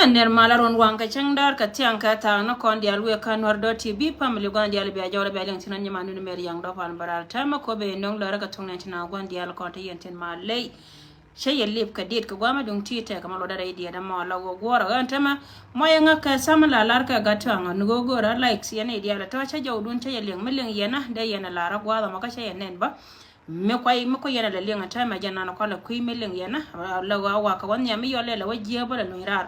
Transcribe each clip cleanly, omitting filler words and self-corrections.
ner malaron wanka changdar ka tianka ta no kon dial we kan wardo tv family gon dial be jawle be leng tinan nyama nu mer yang do fan baral tama ko be nong la ka tong nen gon dial ko ta yenten ma lay shay yelip ka dit ka gwama dung tite ka malo da idea da ma la go gora gan tama moy nga ka samala lar ka gatanga nu go gora likes yana idea la to cha jawdun cha yeleng meleng yana da yana lara gwa ma ka shay nen ba me ko yana la lenga tama janna ko la kuy meleng yana la wa ka wan nyami yole la wajiya bala no irar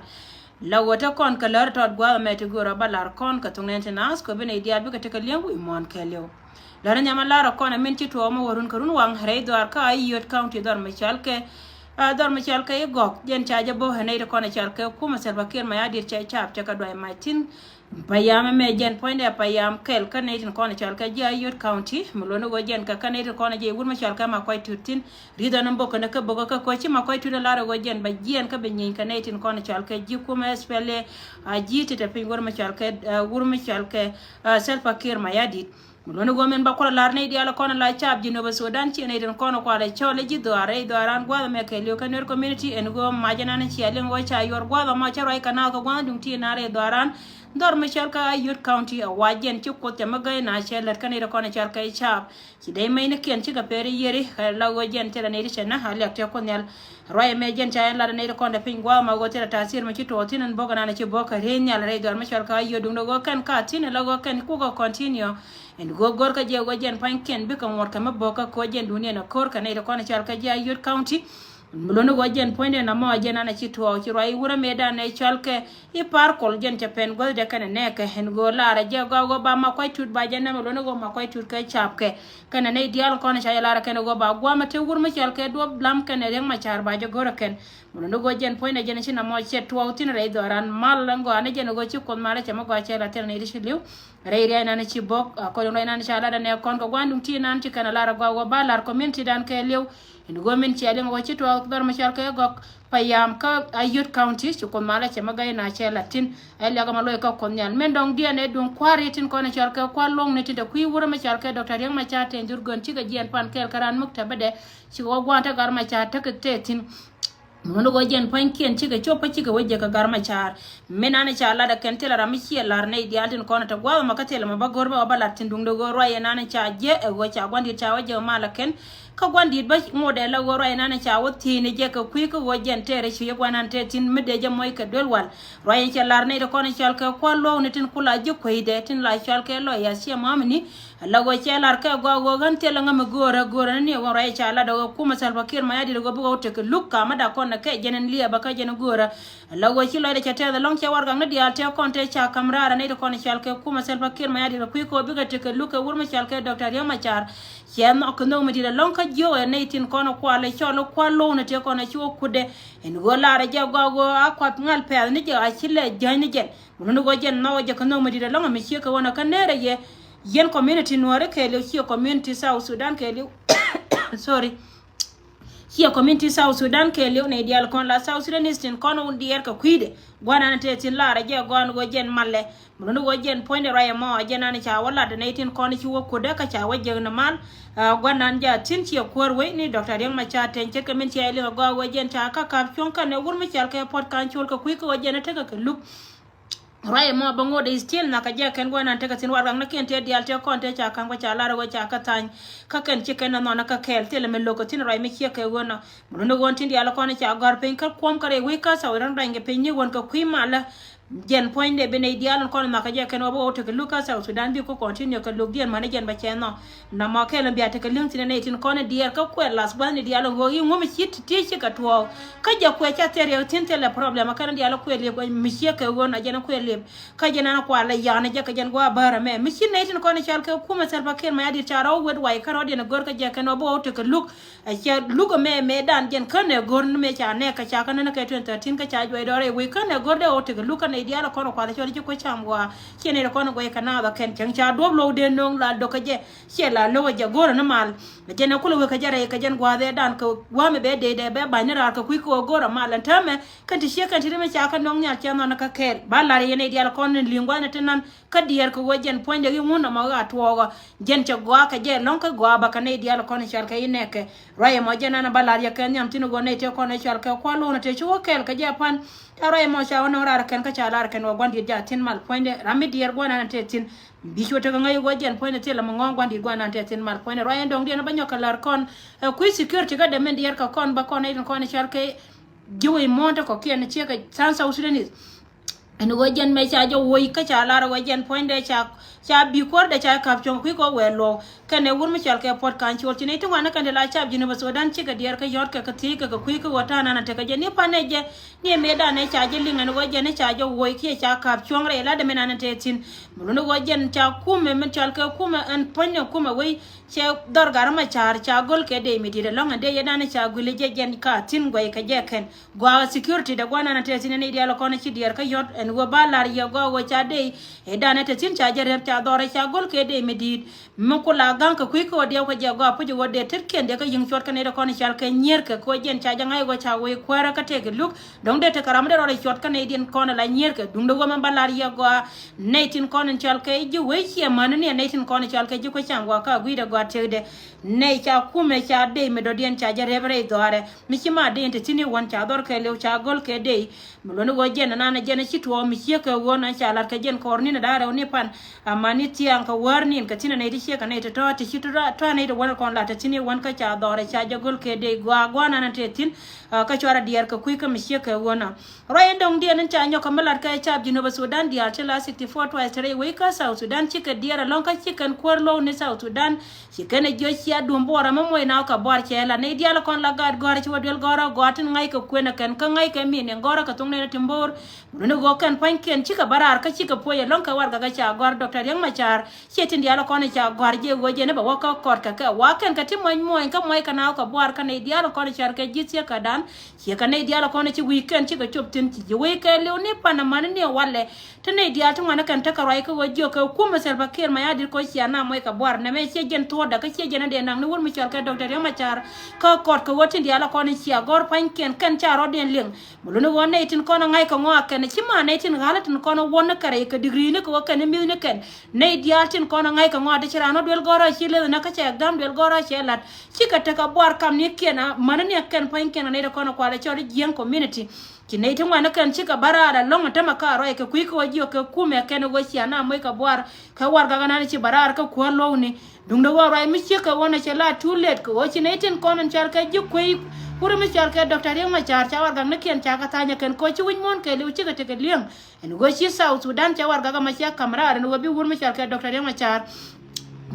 la wata kon ka lar tot gwa me te gora balar kon ka tungen nas ko bene dia bi ka te ka lengu imon ka lew la nyama lara kon men ti to mo warun karun wang hare dor ka ayot county dor me chalke e gok jen chaja bo hene de kon chalke kuma selba kir ma yadir cha chap cha ka do matin payam me jen point e payam kel ka ne tin kon chalke ji ayot county mulono go jen ka ne kon je wur ma chalka ma koy tutin rida nan bo kana ka bo ka ko chi ma koy tuda lara go jen ba jen ka be nyin ka ne tin kon chalke ji kuma spele a ji te pin wur ma chalke selba kir ma yadir mulono go men ba ko lar ne diala kon la chap ji no ba sudan chi ne tin kon ko la chole ji do aran gwa me ke lio kaner community en go majana ne chi alen go cha yor gwa ma cha roi kana ko gwa dum ti na re do aran dor me chalka ayut county a wajen ci ko te magay na chelat kanira ko na chalka chap ci day may ne ken ci ga pere yeri la wajen te ne ri na halak te ko nel roy me jen cha la ne ko na pingwa ma go te tasir ma ci to tinan boga na ci boka re nyal re dor me chalka ayut dum go kan ka tin la go kan ku go continue en go gor ka je go jen pan ken bi kan wor ka ma boka ko jen dunia na kor ka ne ko na chalka ja ayut county mulono go jen point na mo jen na ci to ci roy wura me da ne chalke I par kol jen te pen go de kan ne ka hen go la ra je go ba ma koy tut ba jen na mulono go ma koy tut ka chapke kan ne dial ko na cha la ra kan go ba gwa ma te wur ma chalke do blam kan ne ma char ba je go ra ken mulono go jen point jen ci na mo che to tin re do ran mal ngo ana jen go ci kon ma ra che ma go che la ter ne ri liu re ri na ci bok ko no na cha la da ne kon ko gwandum ti nan ci kan la ra go ba lar community dan ke liu en go men ci alen go ci to dor ma chalke go payam ka ayut county ci ko mala ci magay na ci latin ay la ga malo ka ko nyal men dong dia ne dum kwari tin ko na chalke ko long ne ti de kuy wura ma chalke docteur yang ma cha te njur gon ci ga jien pan kel karan mukta bade ci go gwanta gar ma cha ta te tin mono go jen pankien ci ga chopa ci ga wajja ka gar ma char menana cha la da kentela rami ci lar ne di altin ko na ta gwa ma ka tele ma ba gorba ba latin dung do go roye nana cha je e go cha gwandi cha wajja mala ken ka gwandi ba ngode la go roye nana cha wotti ne je ka kuy ko wajen tere ci ye gwanan te tin mede je moy ka dolwal roye ci lar ne ko na chal ka ko lo ne tin kula je ko ide tin la chal ke lo ya ci mamni la go ci lar ka go gan tele ngam gora ne wo roye cha la do kuma salba kir ma yadi go bu te ka lukka ma da ko na ke jenen liya ba ka jenen gora la go ci lo de cha te da long cha warga na dial te konte cha kamrara ne ko na chal ke kuma salba kir ma yadi ku ko bi ga te ka lukka wurma chal ke docteur yama char yen ko no medi la long ka jo ne tin ko na kwa le cholo kwa lo ne te ko na chuo kude en go la ra ja go akwa ngal pe ne ja chile jani jen mun go jen no ja ko no medi la long mi chi ka wona ka nere ye yen community noore ke le chi community South Sudan ke le sorry here community South Sudan ke le ne dial kon la South Sudanese tin kon un dier ka kuide gwana na te tin la ra je gon go jen malle mun go jen point ra mo jen na cha wala da ne tin kon chi wo ko de ka cha waje na mal gwana ja tin chi ko we ni doctor yang ma cha ten che ka min chi le go jen ta ka ka chon ka ne wur ma cha ka pot kan chol ka ku ko jen ta ka look Raya mo bango de still na kaja ken go na teka tin warang na ken te dial te kon te cha kan go cha la ro cha ka tan ka ken chicken na no na ka kel te le me loko tin rai me chia ke go na no go tin dial kon cha gar pen ka kom kare we ka sa ran range pen ni won ka kui mala jen point de bene dial kon na kaja ken obo te Lucas South Sudan bi ko continue ka lok dial man jen ba chen no na ma kel bi ate ka link tin ne tin kon dial ka ko las ban dial go yi mo me chit ti chi ka to ka ja ko cha te re tin te le problem ka dial ko le go mi chia ke go na jen ko le ka jena na kwa la yana je ka jen go bara me mishin ne tin ko ne chal ka kuma selba ker ma yadi charo wed wai ka rodi na gor ka je ka no bo to ka look a che look me dan jen ka ne gor me cha ne ka cha ka na ka 2013 ka cha jo dore we ka ne gor de o to ka look ne dia la kono kwa chori ko chamwa chene kono go kana da ken chang cha do lo de nong la do ka je che la lo ja goro na mal je na kulo ka jare ka jen gwa de dan ko wa me be de be ba ni ra ka ku ko goro mal tame kan ti she kan ti me cha ka nong nya cha na ka ker ba la ye ne dia la kono lingwa na tenan ka dier ko wajen ponde gi nguna ma ga tuogo jen cha gwa ka je long ka gwa ba ka ne dia la kono chal ka ineke raya mo je na ba la ya kan nyam tinu go ne te kono chal ka kwa lo na te chu kel ka je pan raya mo cha wono ra kan ka cha la kan wa gwandi ja tin mal ponde rami dier go na te tin bisho te ngai go jen ponde te la mo gwandi go na te tin mal ponde raya ndong dia na ba nyoka lar kon ku security ga de men dier ka kon ba kon ne kono chal ka jiwe monta ko kien che ka sansa usulenis eno go jen me cha jo woi ka cha la go jen ponde cha bi kor de cha kap chong ku ko welo kane wur mi chal ke pot kan chor chine to wana kan la cha jinu ba Sudan chi ka dier ka yot ka ti ka ku ko wata na te ka je ni pane je ni me da ne cha je linga no go jen cha jo woi ke cha kap chong re la de me na te tin mu no go jen cha kume me chal ke kume an ponyo kume woi che dor gar ma char cha gol ke de mi dire longa de ye da ne cha gule je jen ka tin go ka je ken go security de gwana na te tin ne dia lo ko ne chi dier ka yot en go ba lar ye go cha de e da ne te tin cha je re cha dore cha gol ke de mi dit mo ko la gan ka ku ko de ko je go pu jo de tet ken de ka yin chot ka ne ko ne chal ke nyer ka ko jen cha ja ngai go cha we kwara ka te ke luk dong de te karam de ro chot ka ne din ko na la nyer ka dung de go man ba lar ye go ne tin ko ne chal ke ji we chi man ne tin ko ne chal ke ji ko chang go ka gui de go te de ne cha kume cha de me do den cha ja re bre dore mi chi ma de te tini won cha dor ke le cha gol ke de mo no go jen na na jen chi to mi chi ka won na cha lar ke jen ko ni na da re ni pan amani ti an ka war ni ka tina ne ti chi ka ne te to ti chi to ne de won kon la te tini won ka cha dore cha ja gol ke de go na na te tin ka chora diar ka ku ka mi chi ka wona royen dong de nan cha nyo ka malar ka cha jino ba Sudan diar te la 64 twice tre we ka South Sudan chi ka diar lon ka chi kan kwar lo ni South Sudan chi kan jo chi adum bora ma moy na ka bor che la ne dial kon la gad gor chi wadel gora gotin ngai ka kwena kan ka ngai ka mi ne gora ka tung ne timbor no go kan pan ken chi ka barar ka chi ka poye lon ka war ga cha gor Dr. Yang Machar chi tin dial kon cha gor je go je ne ba wa ka kor ka wa kan ka ti moy ka moy ka na ka bor ka ne dial kon char ka ji chi ka dan chi ka ne dial kon chi weekend chi ka chop tin chi we ka le ne pana man ne walle te ne dial tu ngana kan ta ka rai ka wo jo ka kuma selba ker ma ya dir ko chi na moy ka bor ne me chi gen to da ka chi gen de nang ne wor mi chal ka Dr. Yang Machar ka kot ka wotin dial kon chi gor pan ken kan cha ro den ling mu no won ne tin kon ngai ka ngo ka ne chi ma ne tin galat kon won na kare ka degree ne ko ka ne mi ne ken ne dial tin kon ngai ka ngo de chira no del gora chi le na ka cha exam del gora che lat chi ka ta ka bor kam ne ken man ne ken pan ken ne de kon ko le chori gen community kine tun wani kan cika barara longa tama ka roi ka kuiko wajiyo ka kume kene goshi ana moi ka buar ka warga gana ci barar ka kuwa lowni dung da warai mi cika wana ce la too late ka wachi na itin konan char ka ji kwai kuri mi char ka Dr. Yang Machar cha warga na kian cha ka tanya kan ko ci win mon ka le uci ka teke liang en goshi South Sudan cha warga ga ma cha kamra ran wabi wur mi char ka Dr. Yang Machar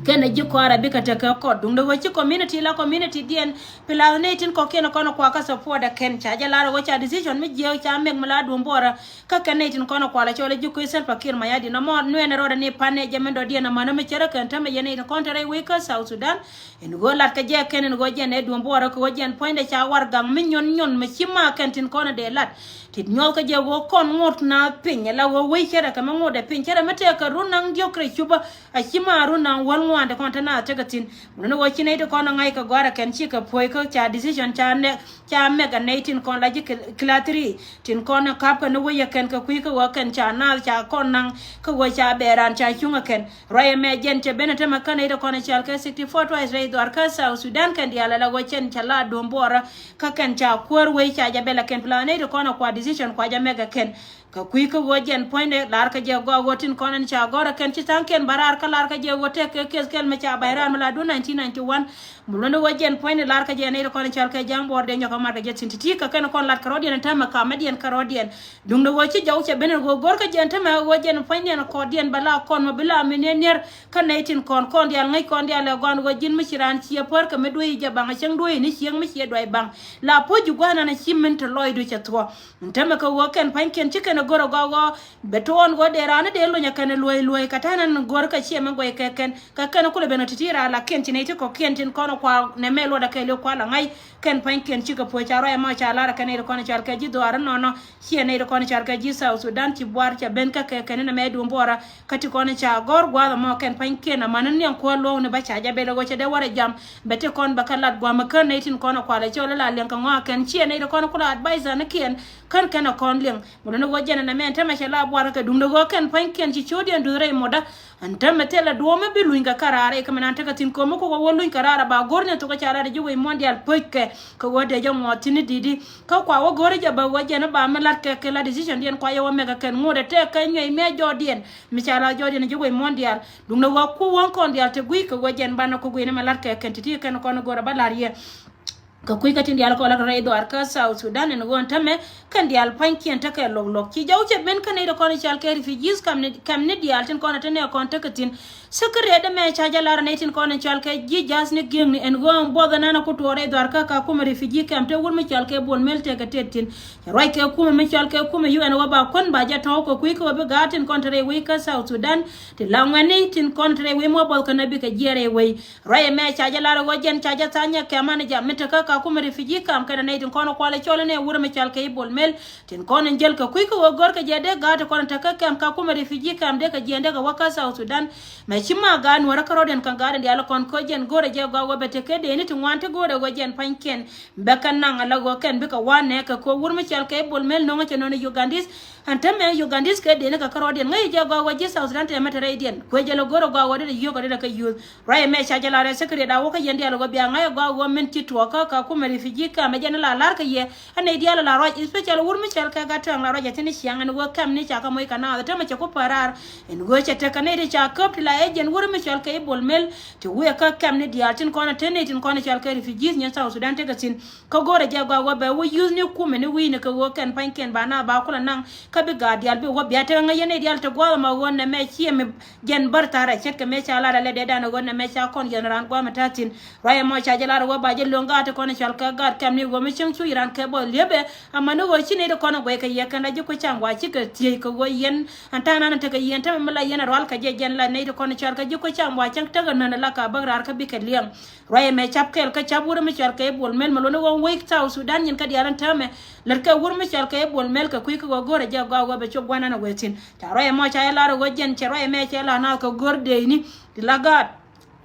kena jiko arabika taka ko dung do wachi community dien pilanatin ko kena kono kwa ka support da ken cha jala wacha decision mi je cha meg mala do mbora ka kenetin kono kwa la chole jiko isel pakir mayadi no mo no ene roda ni pane jamendo dien na mano me chera kan tame yene in kontre we ka South Sudan en go lat ka je ken go je ne do mbora ko wajen point cha war gam mi nyon me chima kentin kono de lat tit nyol ka je go kon ngot na pinya la wo we chera ka mo de pin chera mate ka runang diokre chuba a chima runang wande konta na tagatin no wachi ne de kono ngai ka gwara ken chi ka poi ka cha decision cha ne cha mega 18 kon la ji klatri tin kono kap ka no we ken ka kui ka wa ken cha na cha kon nang ka wa cha beran cha chunga ken roye me gente benete makane de kono cha ka 64 twice rate war ka South Sudan kan dia la wachen cha la dombora ka ken cha kwar we cha ja bela ken plan ne de kono kwa decision kwa ja mega ken ka kui ka wajen point lar ka je go wotin kono cha gora ken chi tanken barar ka lar ka je wote ke kel me cha bayran mala do 1991 mulono wajen point lar ka je ne ko chal ka jambor de nyoko marga je sintiti ka ken kon lar karodian tama ka madian karodian dung do wachi jaw che benen go gor ka je tama wajen point ne ko dien bala kon mo bila minenier ka 19 kon dial ngai kon dial gon wajin mishiran chi por ka me doyi je banga cheng doyi ni chieng mi che doy bang la poju gwana na chimment loido che to tama ka woken point ken chiken goro go beton go de rana de lo nyakane loy katana gor ka chi ma go ken ka kana kula bena titira la ken tinete ko ken tin kono kwa ne melo da kele kwa la ngai ken pan ken chika po cha roya ma cha lara kana ko na char ka ji do ara no hie ne ko na char ka ji South Sudan ti bwar cha ben ka ken na me du mbora kati ko na cha gor gwa mo ken pan ken na manan yan ko lo ne ba cha ja bele go cha de wara jam bete kon bakalat gwa ma kan ne tin kono kwa la chola la len ka ngwa ken chie ne ko na kula advisor na ken kan kana kon len mo no go jena na men ta ma cha la bwar ka dum go ken pan ken ci chodi andu re moda anta metela do me bi luinga karare ka menante ka tin ko mo ko wo luinga karara ba gorne to ka charare juwe mondial poike ko wode jom motini didi ka kwa wo gore ja ba waje na ba malat ke la decision dien kwa yo mega ken ngode te ka nyei me jodien mi chala jodien juwe mondial dum no wa ku won kon dial te gui ko waje bana ko gui na malat ke ken titi ken ko no gore balarie ka kuy ka tindi alko la raido arka South Sudan en gon tame kan di al panki en take log ki jawche ben kan ida kon chal ke refugees kam ne di altin kon tane kon takatin sekre de me chaja lar netin kon chal ke ji jas ne gem ni en gon boda nana ko tore do arka ka kuma refugee kam te wur me chal ke bon melte ka tetin roi ke kuma me chal ke kuma UN wa ba kon ba ja taw ko kuy ko be gatin kon tare wi ka South Sudan te langani tin kon tare wi mo bol kan bi ka jere wi roi me chaja lar go jen chaja tanya ke man ja metaka ka kuma refugee kam kada ne tin kono kwale chole ne wura me chal kay bol mel tin kono njel ka kuy ko gor ka jede gata kono taka kam ka kuma refugee kam de ka jende ka waka South Sudan me chima gan wara ka roden kan gaden yalla kon ko jen gore je go bete ke de ni tin wante gore go jen panken be kan nan ala go ken be ka wane ka ko wura me chal kay bol mel no ngate no Ugandis anta me Ugandis ke de ne ka roden ngai je go je South Sudan te mata radian ko je lo goro go wade yo ko de ka yu ray me chaja la re sekre da wo ka jende yalla go be ngai go men ti to ka kuma refugee ka me jana la lar ka ye ane diala la roj special wur mi chal ka gata la roj tini siang an go kam ni cha ka moy kana ta ma cha ko parar en go cha te kana de cha kop la ejen wur mi chal ka e bol mel to we ka kam ni dial tin kona tene tin kona chal ka refugees nya South Sudan te gatin ka gore ja go be we use ni ku me ni wi ne ka go kan panken ba na ba kula nan ka bi ga dial bi go bi ta nga yene dial te go ma won ne me chi me gen bartara chet ka me cha la le de da no go ne me cha kon general go ma tatin raya mo cha jala ro ba je longa te kona chal ka gar kam ni go mi chang chu iran ke bo lebe amano go chine de kono go ke yakana ju ko changwa chi ke tie ko go yen antana na te ke yen ta mala yen ral ka je jen la ne de kono chal ka ju ko changwa chang ta na la ka bagrar ka bi ke liam roye me chap kel ka chap wur mi chal ke bol mel malo no go week South Sudan yen ka diaran tame ler ka wur mi chal ke bol mel ka kuy ko go gore je go be cho gwana na wetin ta roye mo cha la ro go jen che roye me che la na ko gorde ni lagat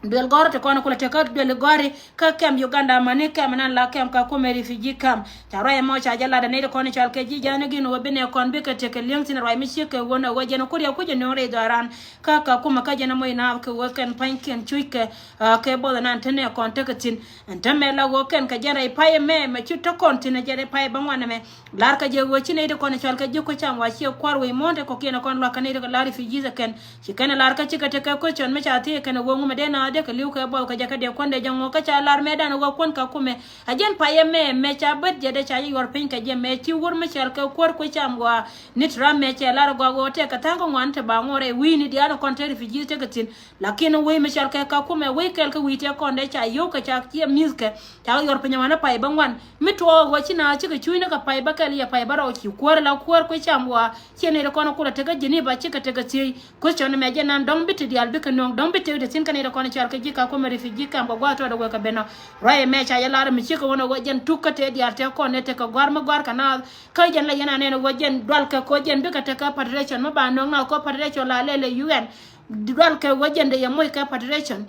del gore te kono kula te ka del gore ka kem Uganda mane kam nan la kem ka ko me refugee kam ta roye mo cha jala da ne kono chal ke ji jana gino bene kon be ka te ke leng tin roye mi shi ke wona go jena ko ya ko je no re daran ka kuma ka jena mo ina ka wo ken panken chuike ke bo nan tene kon te tin ntame la go ken ka jena paye me chu to kon tin jere paye ba ngwana me lar ka je wo chi ne de kono chal ke ji ko cham wa shi kwar we monde ko kena kon la ka ne de la refugee ken shi ken lar ka chi ka te ka ko chon me cha te ken wo ngum de na de ka liu ka bo ka jaka de konde jango ka cha lar medan go kon ka kume ajen paye me cha bet je de cha yor pin ka je me ti wur me chal ka kor ko cham go nitra me cha lar go te ka tango ngwan te ba ngore wi ni dia no kon te refugee te gatin lakini we me chal ka kume we kel ka wi te konde cha yo ka cha ti miske cha yor pin wana paye bangwan mitwo go china chi ka chuina ka paye ba ka li paye ba ro ki kor la kor ko cham go chene de kono kula te ga jini ba chi ka te ga ti ko chon me je nan dong bit dial be ka non dong bit de tin ka ne de kono chal ka ka ko refugee kam go gwato do ka beno roye me cha yala mi chiko wono go jen tukate di arte ko ne te ka gwar ma gwar kana ka jen la yana ne no go jen dwal ka ko jen be ka te ka federation ma ba no na ko federation la lele UN dwal ka go jen de yamoy ka federation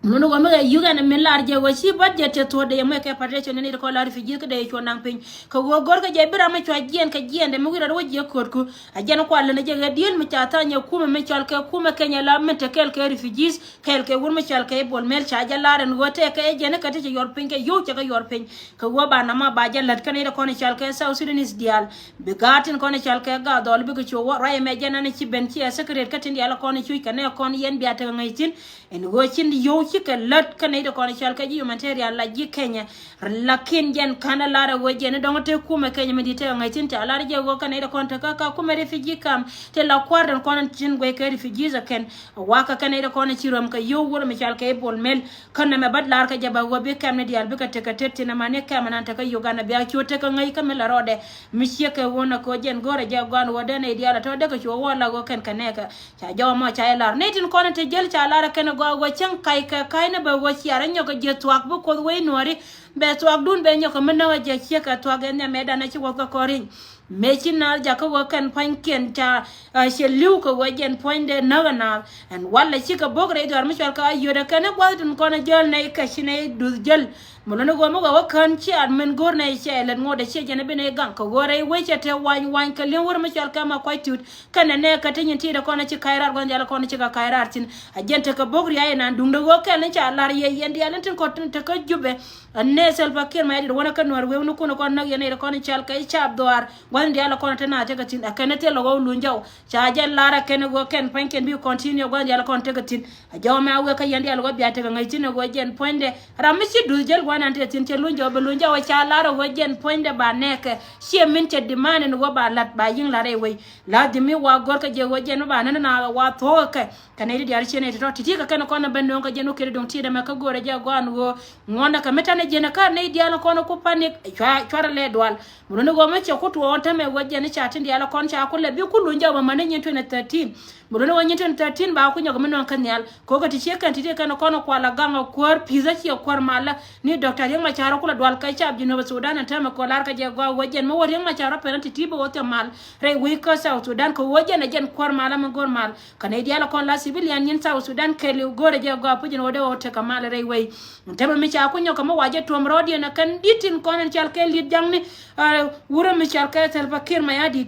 nono wa mega yuga na melar je wachi budget to de mo ke federation ne ko la refugee ka de ko nang pin ko go gor ka je bira ma cho jen ka jen de mo gira do je ko ko ajen ko alla ne je dien mi cha ta nya kuma me chal ka kuma kenya la me te kel ke refugees kel ke wur me chal ke bol mel cha ja la ren go te ke je ne ka te yor pin ke yo cha ka yor pin ko go ba na ma ba je lat ka ne ko ne chal ke South Sudanese dial be gatin ko ne chal ke ga dol bi ko cho wa ray me je na ne ci ben ci secret ka tin dial ko ne ci ka ne ko yen bi ata ngai tin en go cin yo chike lot kana ida kona chal ka ji material la ji Kenya lakin jen kana lara weje ne dongo te kuma Kenya medite ngai tin ta lara je go kana ida konta ka kuma refugee kam te la kwardan kona tin go ka refugees ken waka kana ida kona chirom ka yo wuro mi chal ka e bol mel kana me bad lar ka jaba go be kam ne dial be ka te ka tete na mane kam nan ta ka yo gana be chote ka ngai ka mela rode mi cheke wona ko jen gore ja gwan wode ne dial to de ka cho wala go ken kaneka cha jo mo cha lar ne tin kona te jel cha lara kana go chen kai ka ne ba go chiara nyoko je twak bu ko we nori be twak dun be nyoko mena je cheka twak ne me dana chi wo ko korin mechina jaka wakan panken cha sheliu ko wajen poinde nagana and wala chika bogre do armishal ka yoda kana gwadun kona jel na ikashine du jel mulone go mo wakan chi admin gor na shelen ngode che jene bene gan ko gore weche te wan ka len wor mishal ka ma kwaitut kana ne ka tinyin ti da kona chi kairar gon jala kona chi ka kairar tin agente ka bogri ay nan dum do kan cha lar ye yendi alantin ko tin ta ka jube ne selba kir ma yadi wona kan war wewnu ko ko nag yene ko ni chal ka cha abdoar wandi ala ko tana te gatin akane te logo lunjaw cha jal lara ken go ken panken bi continue go ala ko te gatin ajaw ma we ka yandi ala go biate ngai tin go jen poinde ramisi du jel wana te tin te lunjaw be lunjaw cha lara go jen poinde ba nek she min te dimane no ba lat ba yin lare we la dimi wa gor ka je go jen ba nan na wa to ka kanedi di archene to titi ka ken ko na bendo ka jenu kede don ti de ma ka gore ja go an go ngona ka metane jena ka ne di ala ko no ko panik chwara le dwal muno go ma che ko to wonta me wajja ne chatin di ala kon cha ko le bi kullu njaw ma ne 2013 muno wo 2013 ba ko nyago menon kan yal ko ka ti che kan ti kan ko no kwala ganga kwar pizza chi kwar mala ni doctor yang ma charo kula dwal kai cha jino Sudan ta ma ko lar ka je go wajja mo wori ma charo penalty tibo wote mal re wi ko South Sudan ko wajja ne jen kwar mala ma gor mal kan di ala kon la civilian yin South Sudan ke le gore je go pujin wode wote ka mal re we ntaba mi cha ko nyoka mo waje tom rodi na kan ditin konen chal ke lit jangni wuro mi chal ke tel bakir ma yadi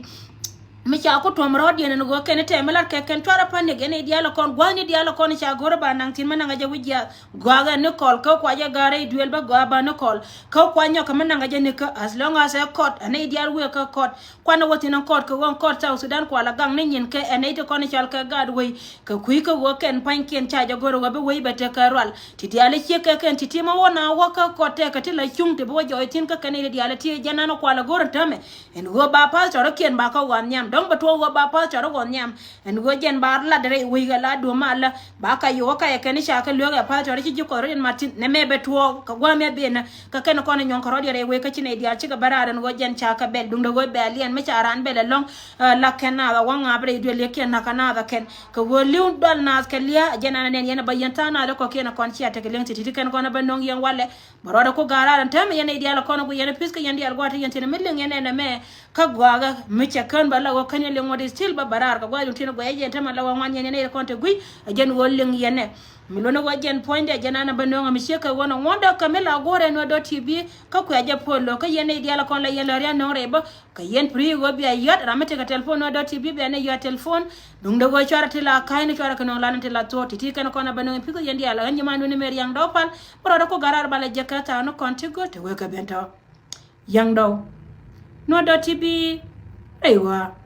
mi cha ko tom rodi na go ken te melar ke ken tora pande gene diala kon gwani diala kon cha goro ba nang tin mananga je wujja gwaga ne kol ko kwa je gare duel ba go ba ne kol ko kwa nyoka mananga je ne ka as long as a court ane dial we ka court kwa na woti na court ko won court South Sudan kwa la gang ne nyin ke ane to kon chal ka gad we ka kui ko go ken pan ken cha je goro be we be te ka rwal titi ale che ke ken titi ma wona waka ko te ka ti la chung te bo jo tin ka ken diala ti jana no kwa la goro tame en go ba pa choro ken ba ka wan nyam dong batwo go ba pa charo gon nyam en go jen bar la dere wi ga la do mala ba ka yo ka ken sha ka lo ga pa charo ji ko ren martin ne me betwo ka gwa me be na ka ken ko ne nyon ko ro dere we ka chine dia chi ga bararan go jen cha ka bel dung do go be alien me charan bele long la ken na wa nga bre do le ken na kana da ken ka go liu dal na ka lia jena nen yena bayanta na da ko ken kon chi ata ke len ti ken ko na ben nong yen wale baro da ko gararan tam yena dia la ko no go yena piska yen dia go ta yen tin millen yena na me ka gwa ga me cha kan ba la go ken le ngode still ba barar ka gwaju tino go eje tama lawa wanya ne konte gui ajen wolling yene milono wajen point ajana na banonga misheka wona ngonda kamela gore no .tv ka ku aje polo ka yene diala kon la yelo ria no reba ka yen pri go bi ayat ramete ka telephone no .tv be ne yo telephone dung do go chara tila kaine chara ka no lan tila to titi kan kon banonga piko yendi ala nyama no numer yang dopal pro ko garar bala jakata no konte go te we ka bento yang do no .tv aywa